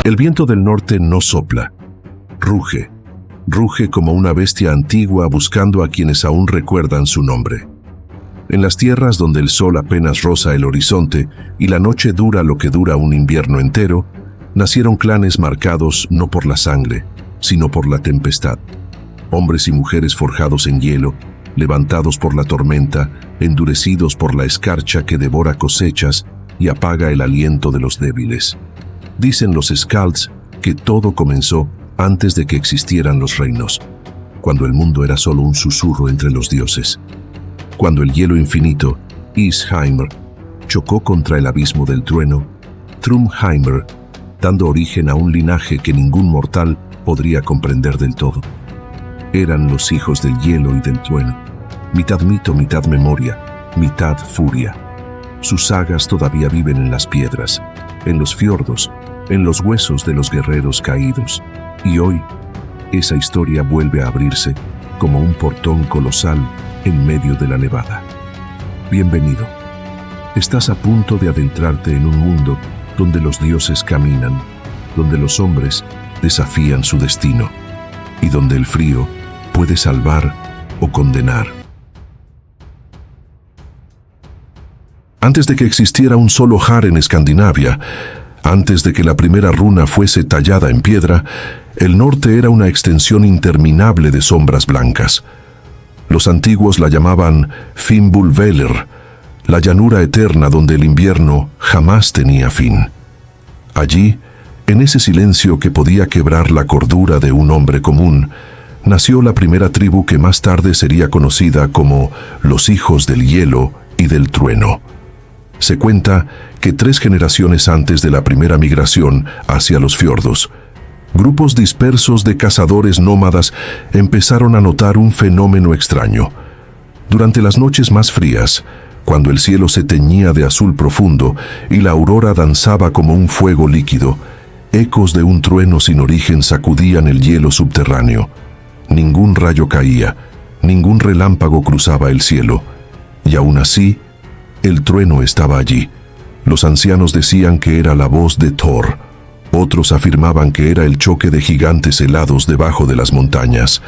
El viento del norte no sopla, ruge, ruge como una bestia antigua buscando a quienes aún recuerdan su nombre. En las tierras donde el sol apenas roza el horizonte y la noche dura lo que dura un invierno entero, nacieron clanes marcados no por la sangre, sino por la tempestad. Hombres y mujeres forjados en hielo, levantados por la tormenta, endurecidos por la escarcha que devora cosechas y apaga el aliento de los débiles. Dicen los Skalds que todo comenzó antes de que existieran los reinos, cuando el mundo era solo un susurro entre los dioses. Cuando el hielo infinito, Ísheimer, chocó contra el abismo del trueno, Thrumheimer, dando origen a un linaje que ningún mortal podría comprender del todo. Eran los hijos del hielo y del trueno, mitad mito, mitad memoria, mitad furia. Sus sagas todavía viven en las piedras, en los fiordos, en los huesos de los guerreros caídos. Y hoy, esa historia vuelve a abrirse como un portón colosal en medio de la nevada. Bienvenido. Estás a punto de adentrarte en un mundo donde los dioses caminan, donde los hombres desafían su destino y donde el frío puede salvar o condenar. Antes de que existiera un solo Har en Escandinavia, antes de que la primera runa fuese tallada en piedra, el norte era una extensión interminable de sombras blancas. Los antiguos la llamaban Fimbulvellir, la llanura eterna donde el invierno jamás tenía fin. Allí, en ese silencio que podía quebrar la cordura de un hombre común, nació la primera tribu que más tarde sería conocida como los Hijos del Hielo y del Trueno. Se cuenta que 3 generaciones antes de la primera migración hacia los fiordos, grupos dispersos de cazadores nómadas empezaron a notar un fenómeno extraño. Durante las noches más frías, cuando el cielo se teñía de azul profundo y la aurora danzaba como un fuego líquido, ecos de un trueno sin origen sacudían el hielo subterráneo. Ningún rayo caía, ningún relámpago cruzaba el cielo, y aún así, el trueno estaba allí. Los ancianos decían que era la voz de Thor. Otros afirmaban que era el choque de gigantes helados debajo de las montañas.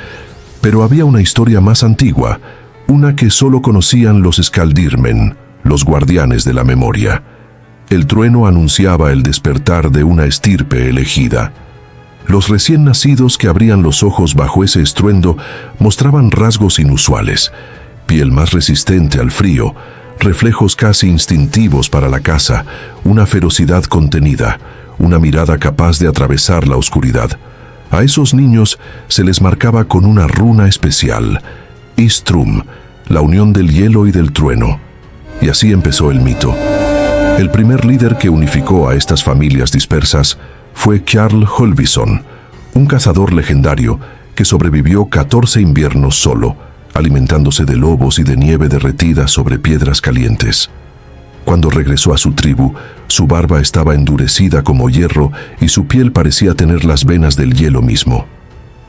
Pero había una historia más antigua, una que solo conocían los Skaldirmen, los guardianes de la memoria. El trueno anunciaba el despertar de una estirpe elegida. Los recién nacidos que abrían los ojos bajo ese estruendo mostraban rasgos inusuales, piel más resistente al frío, reflejos casi instintivos para la caza, una ferocidad contenida, una mirada capaz de atravesar la oscuridad. A esos niños se les marcaba con una runa especial, Istrum, la unión del hielo y del trueno. Y así empezó el mito. El primer líder que unificó a estas familias dispersas fue Jarl Hulvisson, un cazador legendario que sobrevivió 14 inviernos solo, alimentándose de lobos y de nieve derretida sobre piedras calientes. Cuando regresó a su tribu, su barba estaba endurecida como hierro y su piel parecía tener las venas del hielo mismo.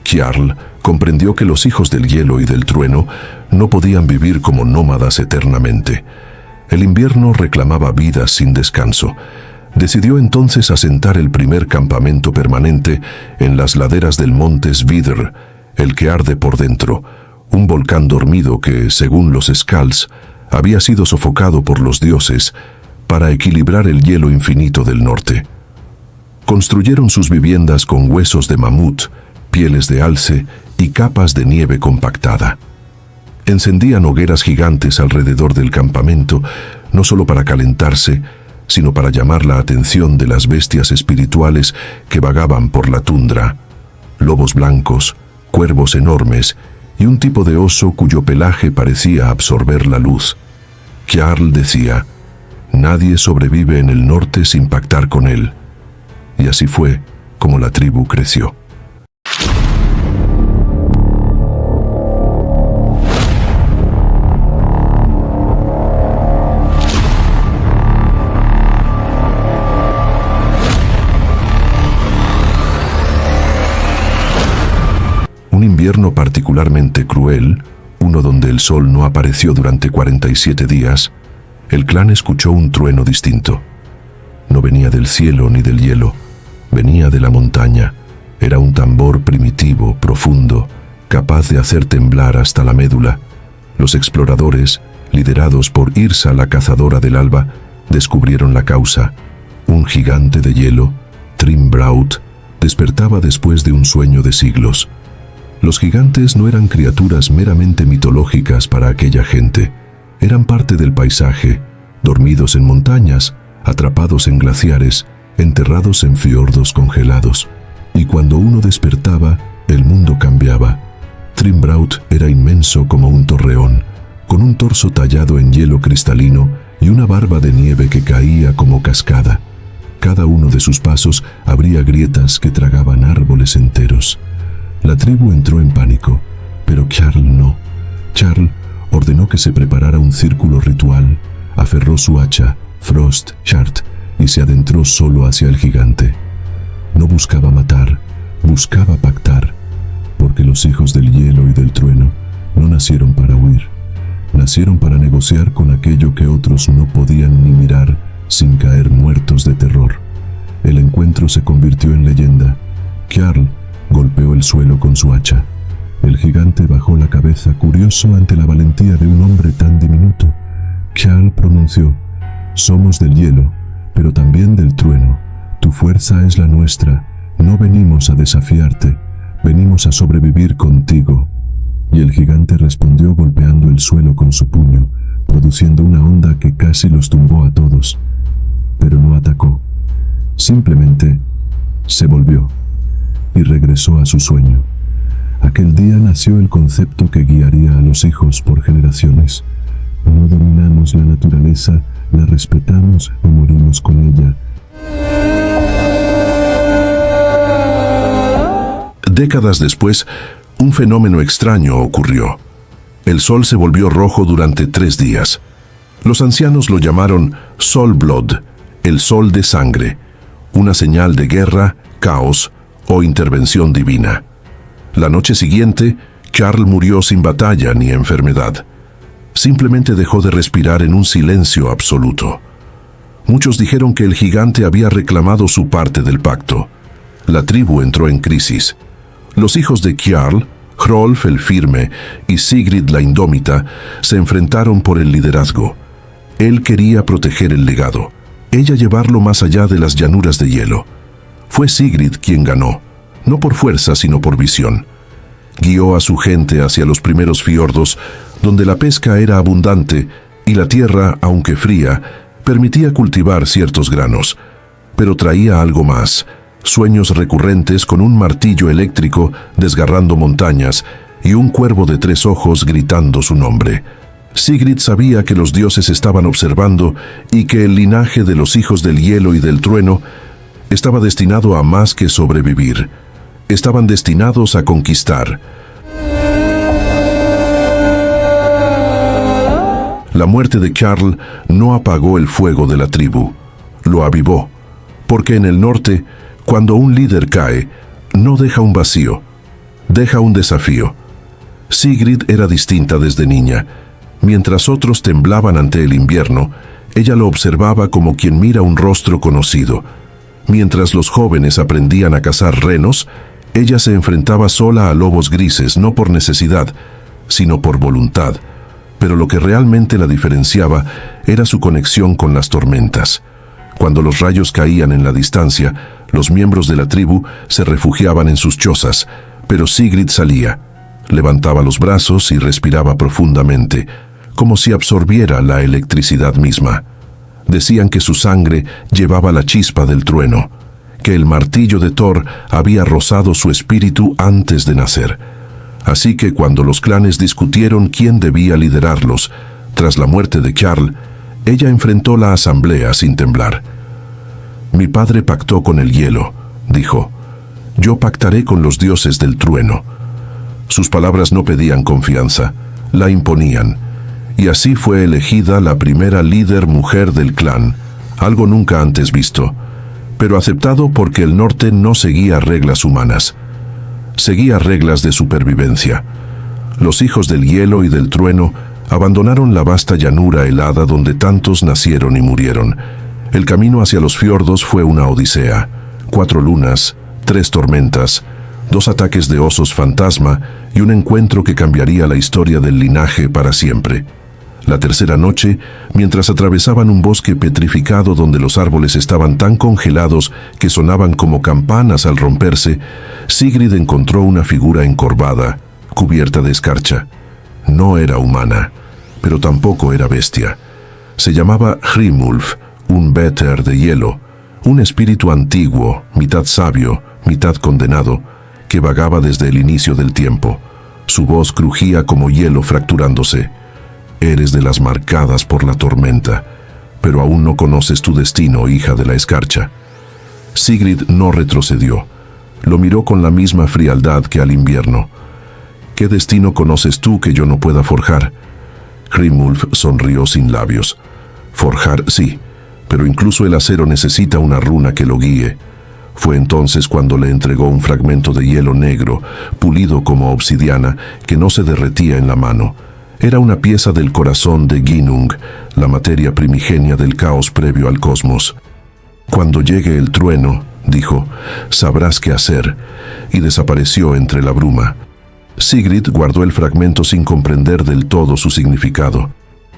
Jarl comprendió que los hijos del hielo y del trueno no podían vivir como nómadas eternamente. El invierno reclamaba vidas sin descanso. Decidió entonces asentar el primer campamento permanente en las laderas del monte Svidr, el que arde por dentro, un volcán dormido que, según los Skalds, había sido sofocado por los dioses para equilibrar el hielo infinito del norte. Construyeron sus viviendas con huesos de mamut, pieles de alce y capas de nieve compactada. Encendían hogueras gigantes alrededor del campamento, no solo para calentarse, sino para llamar la atención de las bestias espirituales que vagaban por la tundra. Lobos blancos, cuervos enormes y un tipo de oso cuyo pelaje parecía absorber la luz. Jarl decía, nadie sobrevive en el norte sin pactar con él. Y así fue como la tribu creció. Un invierno particularmente cruel, uno donde el sol no apareció durante 47 días, el clan escuchó un trueno distinto. No venía del cielo ni del hielo, Venía de la montaña. Era un tambor primitivo, profundo, capaz de hacer temblar hasta la médula. Los exploradores, liderados por Yrsa, la cazadora del alba, descubrieron la causa. Un gigante de hielo, Trimbraut, despertaba después de un sueño de siglos. Los gigantes no eran criaturas meramente mitológicas para aquella gente. Eran parte del paisaje, dormidos en montañas, atrapados en glaciares, enterrados en fiordos congelados. Y cuando uno despertaba, el mundo cambiaba. Trimbraut era inmenso como un torreón, con un torso tallado en hielo cristalino y una barba de nieve que caía como cascada. Cada uno de sus pasos abría grietas que tragaban árboles enteros. La tribu entró en pánico, pero Jarl no. Jarl ordenó que se preparara un círculo ritual, aferró su hacha, Frost Shard, y se adentró solo hacia el gigante. No buscaba matar, buscaba pactar, porque los hijos del hielo y del trueno no nacieron para huir, nacieron para negociar con aquello que otros no podían ni mirar sin caer muertos de terror. El encuentro se convirtió en leyenda. Jarl golpeó el suelo con su hacha. El gigante bajó la cabeza, curioso ante la valentía de un hombre tan diminuto. Jarl pronunció: «Somos del hielo, pero también del trueno. Tu fuerza es la nuestra. No venimos a desafiarte, venimos a sobrevivir contigo». Y el gigante respondió golpeando el suelo con su puño, produciendo una onda que casi los tumbó a todos. Pero no atacó. Simplemente se volvió y regresó a su sueño. Aquel día nació el concepto que guiaría a los hijos por generaciones. No dominamos la naturaleza, la respetamos o morimos con ella. Décadas después, un fenómeno extraño ocurrió. El sol se volvió rojo durante 3 días. Los ancianos lo llamaron Sol Blood, el sol de sangre, una señal de guerra, caos o intervención divina. La noche siguiente, Jarl murió sin batalla ni enfermedad. Simplemente dejó de respirar en un silencio absoluto. Muchos dijeron que el gigante había reclamado su parte del pacto. La tribu entró en crisis. Los hijos de Jarl, Hrolf el firme y Sigrid la indómita, se enfrentaron por el liderazgo. Él quería proteger el legado, ella llevarlo más allá de las llanuras de hielo. Fue Sigrid quien ganó, no por fuerza sino por visión. Guió a su gente hacia los primeros fiordos, donde la pesca era abundante y la tierra, aunque fría, permitía cultivar ciertos granos. Pero traía algo más: sueños recurrentes con un martillo eléctrico desgarrando montañas y un cuervo de 3 ojos gritando su nombre. Sigrid sabía que los dioses estaban observando y que el linaje de los hijos del hielo y del trueno estaba destinado a más que sobrevivir. Estaban destinados a conquistar. La muerte de Jarl no apagó el fuego de la tribu, lo avivó, porque en el norte, cuando un líder cae, no deja un vacío, deja un desafío. Sigrid era distinta desde niña. Mientras otros temblaban ante el invierno, ella lo observaba como quien mira un rostro conocido. Mientras los jóvenes aprendían a cazar renos, ella se enfrentaba sola a lobos grises, no por necesidad, sino por voluntad. Pero lo que realmente la diferenciaba era su conexión con las tormentas. Cuando los rayos caían en la distancia, los miembros de la tribu se refugiaban en sus chozas, pero Sigrid salía, levantaba los brazos y respiraba profundamente, como si absorbiera la electricidad misma. Decían que su sangre llevaba la chispa del trueno, que el martillo de Thor había rozado su espíritu antes de nacer. Así que cuando los clanes discutieron quién debía liderarlos, tras la muerte de Jarl, ella enfrentó la asamblea sin temblar. «Mi padre pactó con el hielo», dijo. «Yo pactaré con los dioses del trueno». Sus palabras no pedían confianza, la imponían. Y así fue elegida la primera líder mujer del clan, algo nunca antes visto, pero aceptado porque el norte no seguía reglas humanas. Seguía reglas de supervivencia. Los hijos del hielo y del trueno abandonaron la vasta llanura helada donde tantos nacieron y murieron. El camino hacia los fiordos fue una odisea. 4 lunas, 3 tormentas, 2 ataques de osos fantasma y un encuentro que cambiaría la historia del linaje para siempre. La tercera noche, mientras atravesaban un bosque petrificado donde los árboles estaban tan congelados que sonaban como campanas al romperse, Sigrid encontró una figura encorvada, cubierta de escarcha. No era humana, pero tampoco era bestia. Se llamaba Hrimulf, un Better de hielo, un espíritu antiguo, mitad sabio, mitad condenado, que vagaba desde el inicio del tiempo. Su voz crujía como hielo fracturándose. Eres de las marcadas por la tormenta, pero aún no conoces tu destino, hija de la escarcha. Sigrid no retrocedió. Lo miró con la misma frialdad que al invierno. ¿Qué destino conoces tú que yo no pueda forjar? Hrimulf sonrió sin labios. Forjar, sí, pero incluso el acero necesita una runa que lo guíe. Fue entonces cuando le entregó un fragmento de hielo negro, pulido como obsidiana, que no se derretía en la mano. Era una pieza del corazón de Ginnung, la materia primigenia del caos previo al cosmos. Cuando llegue el trueno, dijo, sabrás qué hacer, y desapareció entre la bruma. Sigrid guardó el fragmento sin comprender del todo su significado,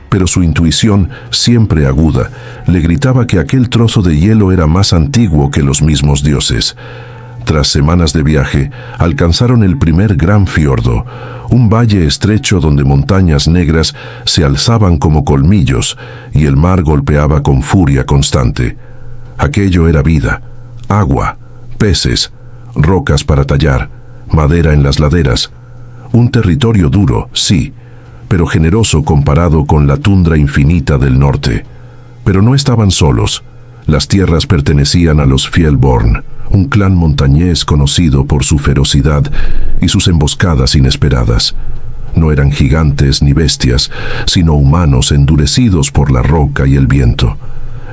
pero su intuición, siempre aguda, le gritaba que aquel trozo de hielo era más antiguo que los mismos dioses. Tras semanas de viaje, alcanzaron el primer gran fiordo, un valle estrecho donde montañas negras se alzaban como colmillos y el mar golpeaba con furia constante. Aquello era vida, agua, peces, rocas para tallar, madera en las laderas. Un territorio duro, sí, pero generoso comparado con la tundra infinita del norte. Pero no estaban solos. Las tierras pertenecían a los Fjellborn, un clan montañés conocido por su ferocidad y sus emboscadas inesperadas. No eran gigantes ni bestias, sino humanos endurecidos por la roca y el viento.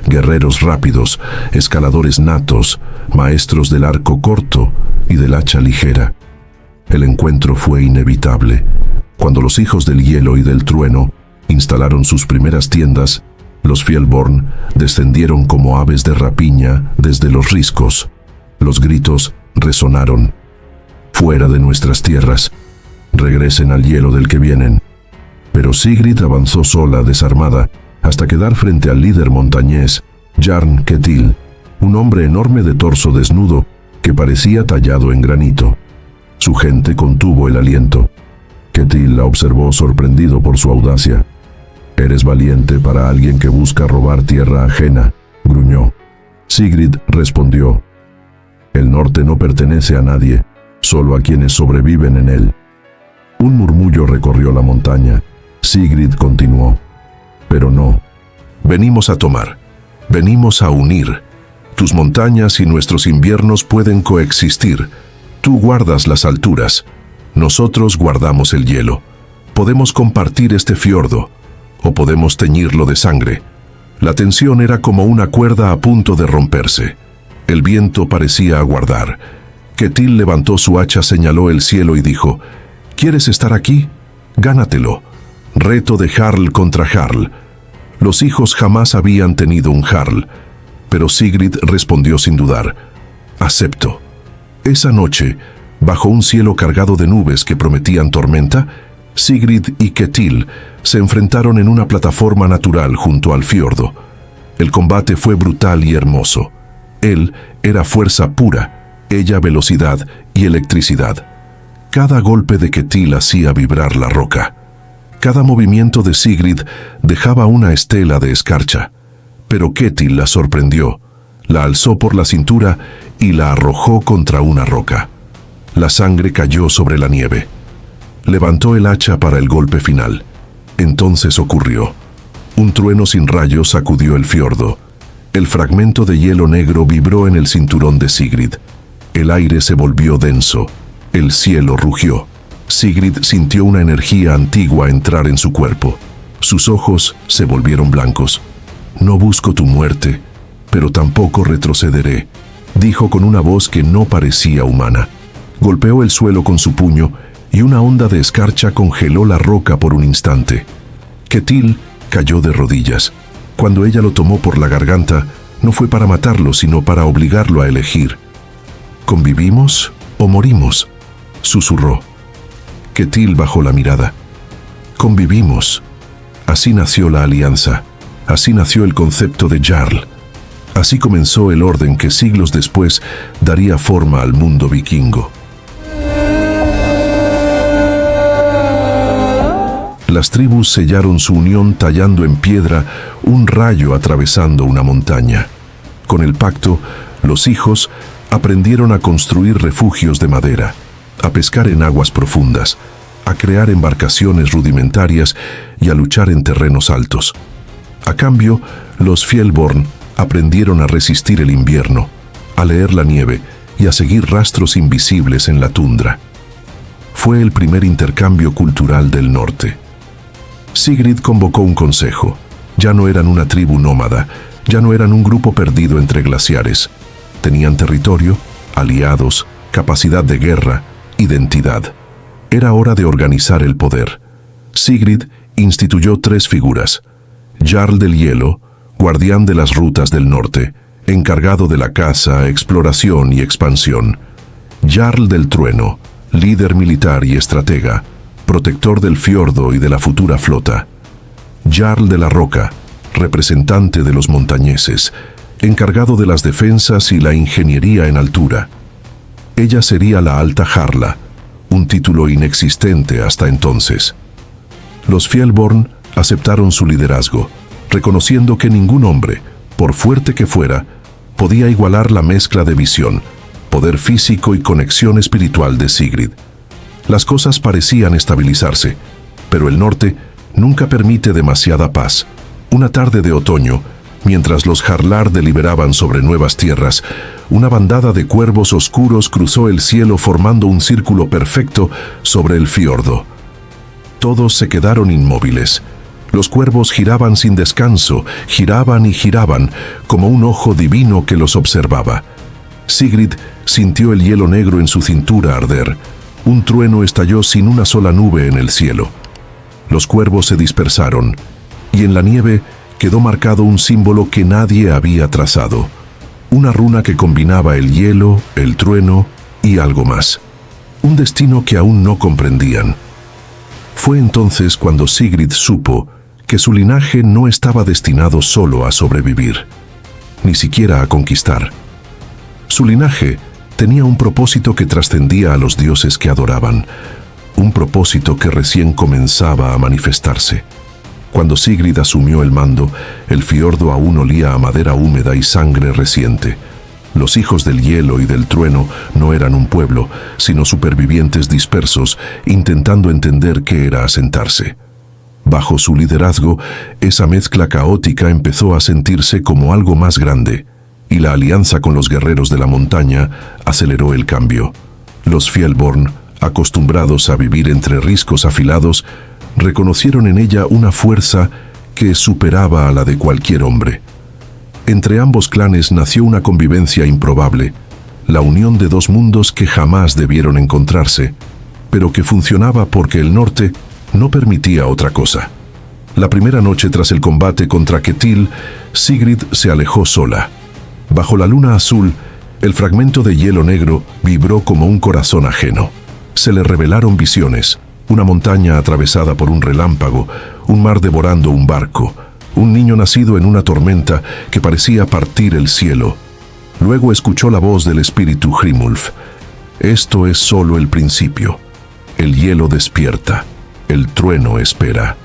Guerreros rápidos, escaladores natos, maestros del arco corto y del hacha ligera. El encuentro fue inevitable. Cuando los hijos del hielo y del trueno instalaron sus primeras tiendas, los Fjellborn descendieron como aves de rapiña desde los riscos. Los gritos resonaron. Fuera de nuestras tierras. Regresen al hielo del que vienen. Pero Sigrid avanzó sola, desarmada, hasta quedar frente al líder montañés, Jarn Ketil, un hombre enorme de torso desnudo que parecía tallado en granito. Su gente contuvo el aliento. Ketil la observó sorprendido por su audacia. «Eres valiente para alguien que busca robar tierra ajena», gruñó. Sigrid respondió: «El norte no pertenece a nadie, solo a quienes sobreviven en él». Un murmullo recorrió la montaña. Sigrid continuó: «Pero no. Venimos a tomar. Venimos a unir. Tus montañas y nuestros inviernos pueden coexistir. Tú guardas las alturas. Nosotros guardamos el hielo. Podemos compartir este fiordo, o podemos teñirlo de sangre». La tensión era como una cuerda a punto de romperse. El viento parecía aguardar. Ketil levantó su hacha, señaló el cielo y dijo: «¿Quieres estar aquí? Gánatelo. Reto de Jarl contra Jarl». Los hijos jamás habían tenido un Jarl, pero Sigrid respondió sin dudar: «Acepto». Esa noche, bajo un cielo cargado de nubes que prometían tormenta, Sigrid y Ketil se enfrentaron en una plataforma natural junto al fiordo. El combate fue brutal y hermoso. Él era fuerza pura, ella velocidad y electricidad. Cada golpe de Ketil hacía vibrar la roca. Cada movimiento de Sigrid dejaba una estela de escarcha. Pero Ketil la sorprendió, la alzó por la cintura y la arrojó contra una roca. La sangre cayó sobre la nieve. Levantó el hacha para el golpe final. Entonces ocurrió. Un trueno sin rayos sacudió el fiordo. El fragmento de hielo negro vibró en el cinturón de Sigrid. El aire se volvió denso. El cielo rugió. Sigrid sintió una energía antigua entrar en su cuerpo. Sus ojos se volvieron blancos. «No busco tu muerte, pero tampoco retrocederé», dijo con una voz que no parecía humana. Golpeó el suelo con su puño y una onda de escarcha congeló la roca por un instante. Ketil cayó de rodillas. Cuando ella lo tomó por la garganta, no fue para matarlo, sino para obligarlo a elegir. ¿Convivimos o morimos?, susurró. Ketil bajó la mirada. Convivimos. Así nació la alianza. Así nació el concepto de Jarl. Así comenzó el orden que siglos después daría forma al mundo vikingo. Las tribus sellaron su unión tallando en piedra un rayo atravesando una montaña. Con el pacto, los hijos aprendieron a construir refugios de madera, a pescar en aguas profundas, a crear embarcaciones rudimentarias y a luchar en terrenos altos. A cambio, los Fjelborn aprendieron a resistir el invierno, a leer la nieve y a seguir rastros invisibles en la tundra. Fue el primer intercambio cultural del norte. Sigrid convocó un consejo. Ya no eran una tribu nómada, ya no eran un grupo perdido entre glaciares. Tenían territorio, aliados, capacidad de guerra, identidad. Era hora de organizar el poder. Sigrid instituyó 3 figuras: Jarl del Hielo, guardián de las rutas del norte, encargado de la caza, exploración y expansión; Jarl del Trueno, líder militar y estratega, protector del fiordo y de la futura flota; Jarl de la Roca, representante de los montañeses, encargado de las defensas y la ingeniería en altura. Ella sería la Alta Jarla, un título inexistente hasta entonces. Los Fjelborn aceptaron su liderazgo, reconociendo que ningún hombre, por fuerte que fuera, podía igualar la mezcla de visión, poder físico y conexión espiritual de Sigrid. Las cosas parecían estabilizarse, pero el norte nunca permite demasiada paz. Una tarde de otoño, mientras los Jarlar deliberaban sobre nuevas tierras, una bandada de cuervos oscuros cruzó el cielo formando un círculo perfecto sobre el fiordo. Todos se quedaron inmóviles. Los cuervos giraban sin descanso, giraban y giraban, como un ojo divino que los observaba. Sigrid sintió el hielo negro en su cintura arder. Un trueno estalló sin una sola nube en el cielo. Los cuervos se dispersaron, y en la nieve quedó marcado un símbolo que nadie había trazado. Una runa que combinaba el hielo, el trueno y algo más. Un destino que aún no comprendían. Fue entonces cuando Sigrid supo que su linaje no estaba destinado solo a sobrevivir, ni siquiera a conquistar. Su linaje tenía un propósito que trascendía a los dioses que adoraban, un propósito que recién comenzaba a manifestarse. Cuando Sigrid asumió el mando, el fiordo aún olía a madera húmeda y sangre reciente. Los hijos del hielo y del trueno no eran un pueblo, sino supervivientes dispersos, intentando entender qué era asentarse. Bajo su liderazgo, esa mezcla caótica empezó a sentirse como algo más grande, y la alianza con los guerreros de la montaña aceleró el cambio. Los Fjelborn, acostumbrados a vivir entre riscos afilados, reconocieron en ella una fuerza que superaba a la de cualquier hombre. Entre ambos clanes nació una convivencia improbable, la unión de 2 mundos que jamás debieron encontrarse, pero que funcionaba porque el norte no permitía otra cosa. La primera noche tras el combate contra Ketil, Sigrid se alejó sola. Bajo la luna azul, el fragmento de hielo negro vibró como un corazón ajeno. Se le revelaron visiones: una montaña atravesada por un relámpago, un mar devorando un barco, un niño nacido en una tormenta que parecía partir el cielo. Luego escuchó la voz del espíritu Hrimulf. Esto es solo el principio. El hielo despierta, el trueno espera.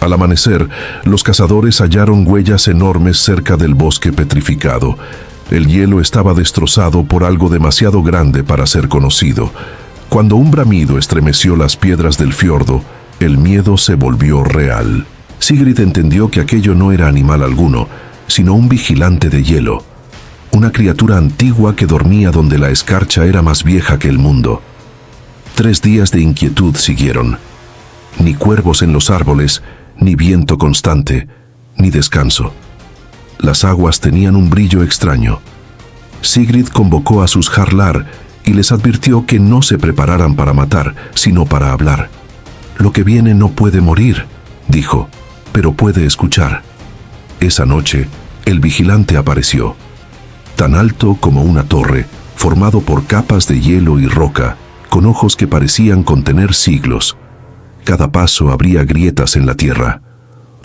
Al amanecer, los cazadores hallaron huellas enormes cerca del bosque petrificado. El hielo estaba destrozado por algo demasiado grande para ser conocido. Cuando un bramido estremeció las piedras del fiordo, el miedo se volvió real. Sigrid entendió que aquello no era animal alguno, sino un vigilante de hielo. Una criatura antigua que dormía donde la escarcha era más vieja que el mundo. 3 días de inquietud siguieron. Ni cuervos en los árboles, ni viento constante, ni descanso. Las aguas tenían un brillo extraño. Sigrid convocó a sus Jarlar y les advirtió que no se prepararan para matar, sino para hablar. Lo que viene no puede morir, dijo, pero puede escuchar. Esa noche, el vigilante apareció. Tan alto como una torre, formado por capas de hielo y roca, con ojos que parecían contener siglos. Cada paso abría grietas en la tierra.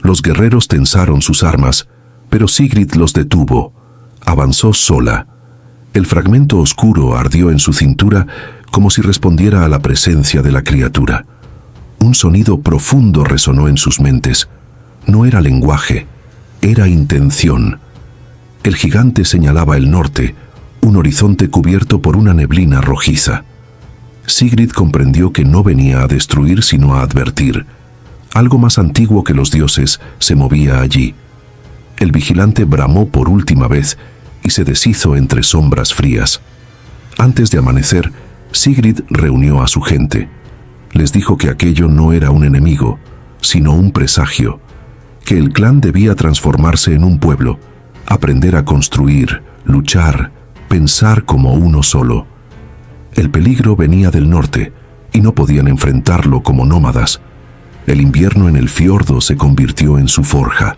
Los guerreros tensaron sus armas, pero Sigrid los detuvo. Avanzó sola. El fragmento oscuro ardió en su cintura como si respondiera a la presencia de la criatura. Un sonido profundo resonó en sus mentes. No era lenguaje, era intención. El gigante señalaba el norte, un horizonte cubierto por una neblina rojiza. Sigrid comprendió que no venía a destruir sino a advertir. Algo más antiguo que los dioses se movía allí. El vigilante bramó por última vez y se deshizo entre sombras frías. Antes de amanecer, Sigrid reunió a su gente. Les dijo que aquello no era un enemigo, sino un presagio, que el clan debía transformarse en un pueblo, aprender a construir, luchar, pensar como uno solo. El peligro venía del norte y no podían enfrentarlo como nómadas. El invierno en el fiordo se convirtió en su forja.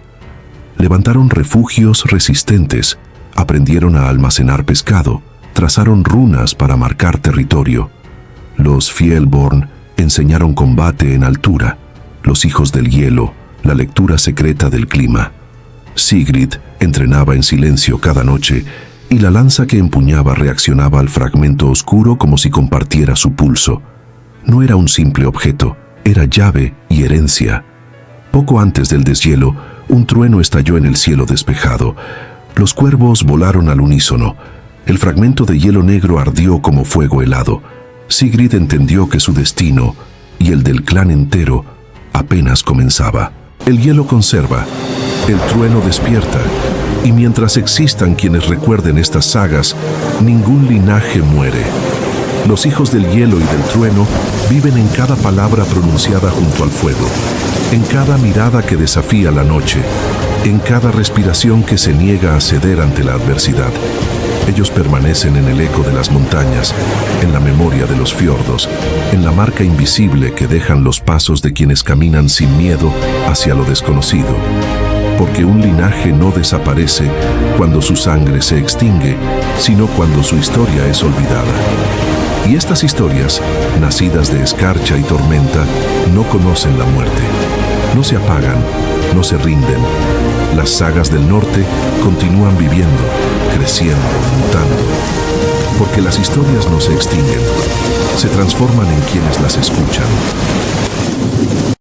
Levantaron refugios resistentes, aprendieron a almacenar pescado, trazaron runas para marcar territorio. Los Fjelborn enseñaron combate en altura, los hijos del hielo, la lectura secreta del clima. Sigrid entrenaba en silencio cada noche y la lanza que empuñaba reaccionaba al fragmento oscuro como si compartiera su pulso. No era un simple objeto, era llave y herencia. Poco antes del deshielo, un trueno estalló en el cielo despejado. Los cuervos volaron al unísono. El fragmento de hielo negro ardió como fuego helado. Sigrid entendió que su destino, y el del clan entero, apenas comenzaba. El hielo conserva, el trueno despierta, y mientras existan quienes recuerden estas sagas, ningún linaje muere. Los hijos del hielo y del trueno viven en cada palabra pronunciada junto al fuego, en cada mirada que desafía la noche, en cada respiración que se niega a ceder ante la adversidad. Ellos permanecen en el eco de las montañas, en la memoria de los fiordos, en la marca invisible que dejan los pasos de quienes caminan sin miedo hacia lo desconocido. Porque un linaje no desaparece cuando su sangre se extingue, sino cuando su historia es olvidada. Y estas historias, nacidas de escarcha y tormenta, no conocen la muerte. No se apagan, no se rinden. Las sagas del norte continúan viviendo, creciendo, mutando. Porque las historias no se extinguen, se transforman en quienes las escuchan.